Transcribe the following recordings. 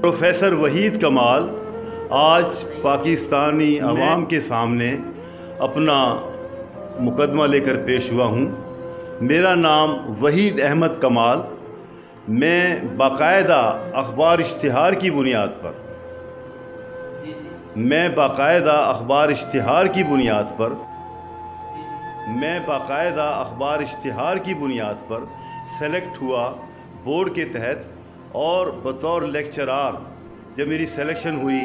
Professor Waheed कमाल आज पाकिस्तानी अवाम के सामने अपना मुकदमा लेकर पेश हुआ हूँ। मेरा नाम वहीद अहमद कमाल। मैं बाकायदा अखबार इश्तिहार की बुनियाद पर सेलेक्ट हुआ बोर्ड के तहत, और बतौर लेक्चरार जब मेरी सिलेक्शन हुई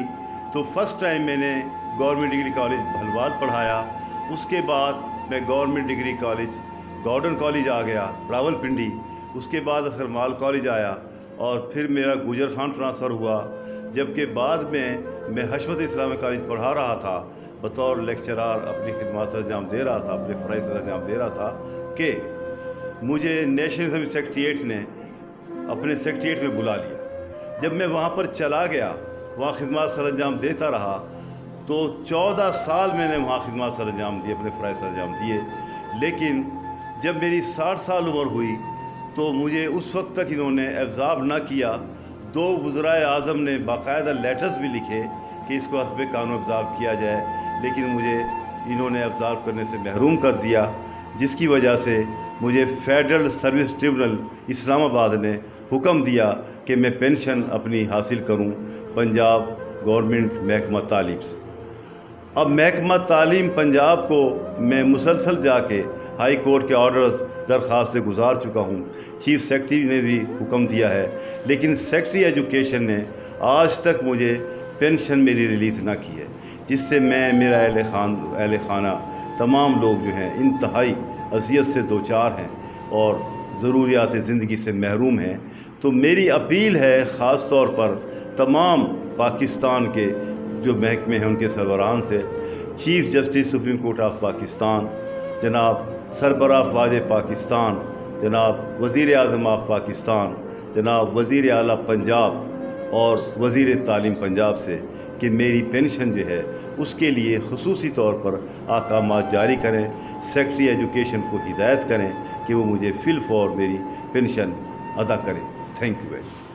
तो फर्स्ट टाइम मैंने गवर्नमेंट डिग्री कॉलेज भलवाल पढ़ाया। उसके बाद मैं government degree college Gordon college आ गया रावलपिंडी। उसके बाद असर माल कॉलेज आया और फिर मेरा गुजर खान ट्रांसफ़र हुआ। जबकि बाद में मैं हशमत इस्लामिक कॉलेज पढ़ा रहा था, बतौर लेक्चरार अपनी खिदमत से अंजाम दे रहा था, अपने फ़राइज़ से अंजाम दे रहा था कि मुझे नेशनल असम्बली सेक्रेटेरिएट ने अपने सेक्रेटेरिएट में बुला लिया। जब मैं वहाँ पर चला गया, वहाँ खिदमत सर अंजाम देता रहा, तो 14 साल मैंने वहाँ खिदमत सर अंजाम दिए, अपने फ़राइज़ सर अंजाम दिए। लेकिन जब मेरी 60 साल उम्र हुई तो मुझे उस वक्त तक इन्होंने एब्ज़ॉर्ब ना किया। 2 वज़राए आज़म ने बाकायदा लेटर्स भी लिखे कि इसको हस्बे कानून एब्ज़ॉर्ब किया जाए, लेकिन मुझे इन्होंने एब्ज़ॉर्ब करने से महरूम कर दिया, जिसकी वजह से मुझे फेडरल सर्विस ट्रिब्यूनल इस्लामाबाद ने हुक्म दिया कि मैं पेंशन अपनी हासिल करूं पंजाब गवर्नमेंट महकमा तालीम से। अब महकमा तालीम पंजाब को मैं मुसलसल जाके हाई कोर्ट के ऑर्डर्स दरख्वास्त से गुजार चुका हूं। चीफ सेक्रेटरी ने भी हुक्म दिया है, लेकिन सेक्रेटरी एजुकेशन ने आज तक मुझे पेंशन मेरी रिलीज़ ना की है, जिससे मैं, मेरा अहल खाना, तमाम लोग जो हैं इंतहाई अज़ियत से दो चार हैं और ज़रूरियात ज़िंदगी से महरूम हैं। तो मेरी अपील है ख़ास तौर पर तमाम पाकिस्तान के जो महकमे हैं उनके सरबराहान से, chief justice supreme court of Pakistan जनाब सरबराह फ़ौज पाकिस्तान, जनाब वज़ीर आज़म ऑफ पाकिस्तान, जनाब वज़ीर आला पंजाब और वज़ीर तालीम पंजाब से कि मेरी पेंशन जो है उसके लिए ख़ुसूसी तौर पर अहकामात जारी करें। सेक्रेटरी एजुकेशन को हिदायत करें कि वो मुझे फिल फॉर मेरी पेंशन अदा करें। Thank you very much.